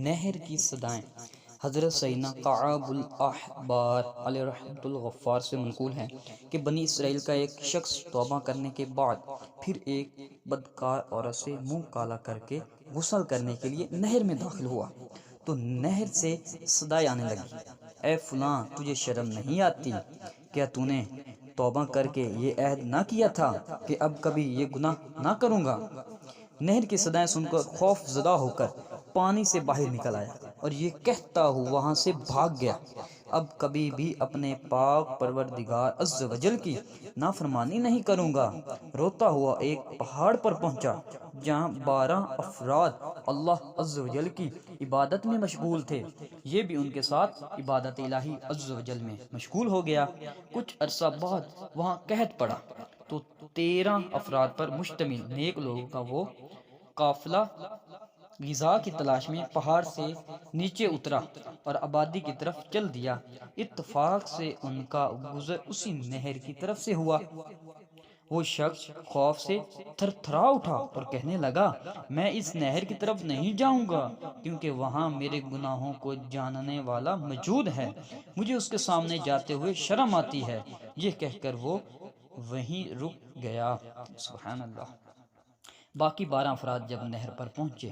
نہر کی صدائیں حضرت سیدنا کعب الاحبار علیہ رحمۃ الغفار سے منقول ہے کہ بنی اسرائیل کا ایک شخص توبہ کرنے کے بعد پھر ایک بدکار عورت سے منہ کالا کر کے غسل کرنے کے لیے نہر میں داخل ہوا تو نہر سے صدائیں آنے لگی، اے فلاں، تجھے شرم نہیں آتی؟ کیا تو نے توبہ کر کے یہ عہد نہ کیا تھا کہ اب کبھی یہ گناہ نہ کروں گا؟ نہر کی صدائیں سن کر خوف زدہ ہو کر پانی سے باہر نکل آیا اور یہ کہتا ہوا وہاں سے بھاگ گیا، اب کبھی بھی اپنے پاک پروردگار عز و جل کی نافرمانی نہیں کروں گا۔ روتا ہوا ایک پہاڑ پر پہنچا جہاں 12 افراد اللہ عز و جل کی عبادت میں مشغول تھے، یہ بھی ان کے ساتھ عبادت الہی عز و جل میں مشغول ہو گیا۔ کچھ عرصہ بعد وہاں قحط پڑا تو 13 افراد پر مشتمل نیک لوگوں کا وہ قافلہ غذا کی تلاش میں پہاڑ سے نیچے اترا اور آبادی کی طرف چل دیا۔ اتفاق سے ان کا گزر اسی نہر کی طرف سے ہوا۔ وہ شخص خوف سے تھر تھرا اٹھا اور کہنے لگا، میں اس نہر کی طرف نہیں جاؤں گا کیونکہ وہاں میرے گناہوں کو جاننے والا موجود ہے، مجھے اس کے سامنے جاتے ہوئے شرم آتی ہے۔ یہ کہہ کر وہ وہیں رک گیا۔ سبحان اللہ۔ باقی 12 افراد جب نہر پر پہنچے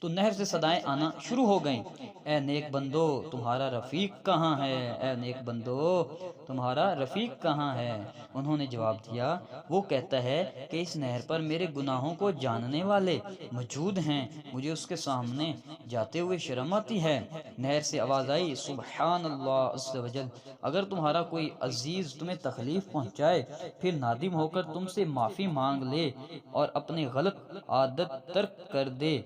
تو نہر سے صدائیں آنا شروع ہو گئیں، اے نیک بندو، تمہارا رفیق کہاں ہے؟ اے نیک بندو، تمہارا رفیق کہاں ہے؟ انہوں نے جواب دیا، وہ کہتا ہے کہ اس نہر پر میرے گناہوں کو جاننے والے موجود ہیں، مجھے اس کے سامنے جاتے ہوئے شرم آتی ہے۔ نہر سے آواز آئی، سبحان اللہ عز و جل، اگر تمہارا کوئی عزیز تمہیں تکلیف پہنچائے پھر نادم ہو کر تم سے معافی مانگ لے اور اپنی غلط عادت ترک کر دے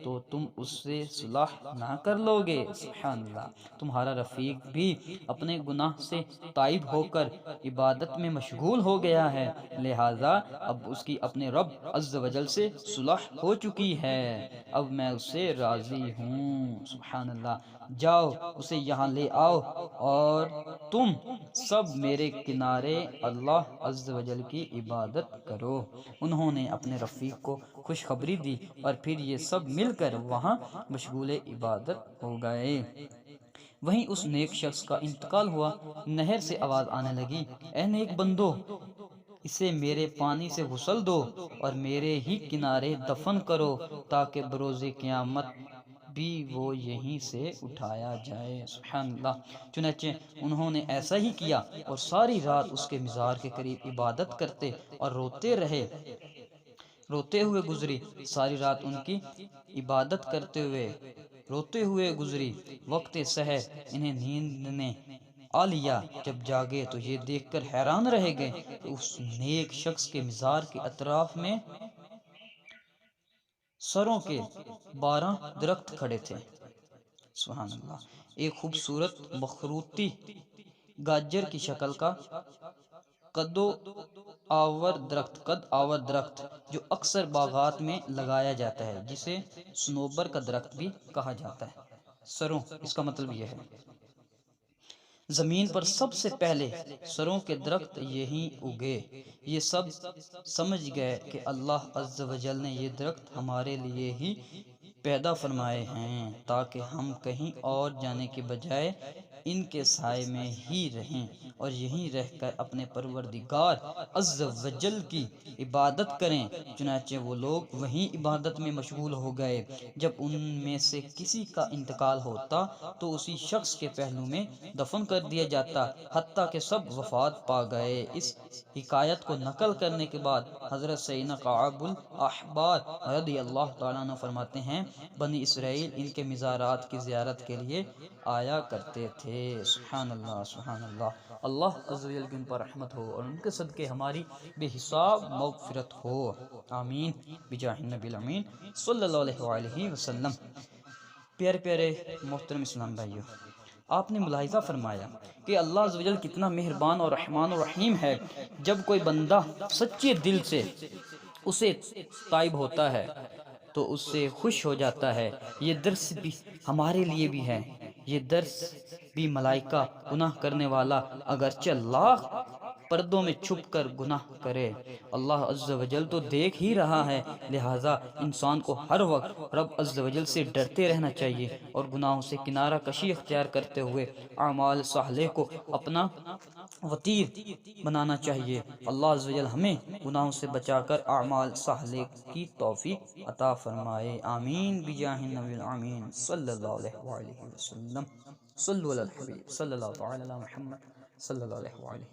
تو تم اس سے صلح نہ کر لو گے۔ سبحان اللہ۔ تمہارا رفیق بھی اپنے گناہ سے تائب ہو کر عبادت میں مشغول ہو گیا ہے، لہٰذا اب اس کی اپنے رب عز و جل سے صلح ہو چکی ہے، اب میں اس سے راضی ہوں۔ سبحان اللہ۔ جاؤ اسے یہاں لے آؤ اور تم سب میرے کنارے اللہ عز و جل کی عبادت کرو۔ انہوں نے اپنے رفیق کو خوشخبری دی اور پھر یہ سب مل کر وہاں مشغول عبادت ہو گئے۔ وہیں اس نیک شخص کا انتقال ہوا۔ نہر سے آواز آنے لگی، اے نیک بندو، اسے میرے پانی سے غسل دو اور میرے ہی کنارے دفن کرو تاکہ بروز قیامت بھی وہ یہیں سے اٹھایا جائے۔ سبحان اللہ۔ چنانچہ انہوں نے ایسا ہی کیا اور ساری رات اس کے مزار کے قریب عبادت کرتے اور روتے ہوئے گزری۔ ساری رات ان کی عبادت کرتے ہوئے روتے ہوئے گزری۔ وقت سحر انہیں نیند نے آ لیا، جب جاگے تو یہ دیکھ کر حیران رہ گئے کہ اس نیک شخص کے مزار کے اطراف میں سروں کے 12 درخت کھڑے تھے۔ سبحان اللہ۔ ایک خوبصورت مخروطی گاجر کی شکل کا قد آور درخت جو اکثر باغات میں لگایا جاتا ہے، جسے صنوبر کا درخت بھی کہا جاتا ہے۔ سروں، اس کا مطلب یہ ہے زمین پر سب سے پہلے سروں کے درخت یہیں اگے۔ یہ سب سمجھ گئے کہ اللہ عز و جل نے یہ درخت ہمارے لیے ہی پیدا فرمائے ہیں تاکہ ہم کہیں اور جانے کے بجائے ان کے سائے میں ہی رہیں اور یہیں رہ کر اپنے پروردگار عز و جل کی عبادت کریں۔ چنانچہ وہ لوگ وہیں عبادت میں مشغول ہو گئے۔ جب ان میں سے کسی کا انتقال ہوتا تو اسی شخص کے پہلو میں دفن کر دیا جاتا حتیٰ کہ سب وفات پا گئے۔ اس حکایت کو نقل کرنے کے بعد حضرت سیدنا کعب الاحبار رضی اللہ تعالیٰ عنہ فرماتے ہیں، بنی اسرائیل ان کے مزارات کی زیارت کے لیے آیا کرتے تھے۔ سبحان اللہ، سبحان اللہ۔ اللہ عز و جل کی ان پر رحمت ہو اور ان کے صدقے ہماری بے حساب مغفرت ہو، آمین بجاہ النبی الامین صلی اللہ علیہ وآلہ وسلم۔ پیارے پیارے محترم اسلام بھائیو، آپ نے ملاحظہ فرمایا کہ اللہ عز و جل کتنا مہربان اور رحمان و رحیم ہے۔ جب کوئی بندہ سچے دل سے اسے تائب ہوتا ہے تو اس سے خوش ہو جاتا ہے۔ یہ درس بھی ہمارے لیے بھی ہے، یہ درس بھی ملائکہ گناہ کرنے والا اگرچہ لاکھ پردوں میں چھپ کر گناہ کرے۔ اللہ عز و جل تو دیکھ ہی رہا ہے، لہٰذا انسان کو ہر وقت رب عز و جل سے ڈرتے رہنا چاہیے اور گناہوں سے کنارہ کشی اختیار کرتے ہوئے اعمال صالح کو اپنا وتیر بنانا چاہیے۔ اللہ عز و جل ہمیں گناہوں سے بچا کر اعمال صالح کی توفیق عطا فرمائے، آمین بجاہ النبی الامین صلی اللہ علیہ وآلہ وسلم۔ صلو علی الحبیب صلی اللہ تعالی علی محمد صلی اللہ علیہ وآلہ وسلم۔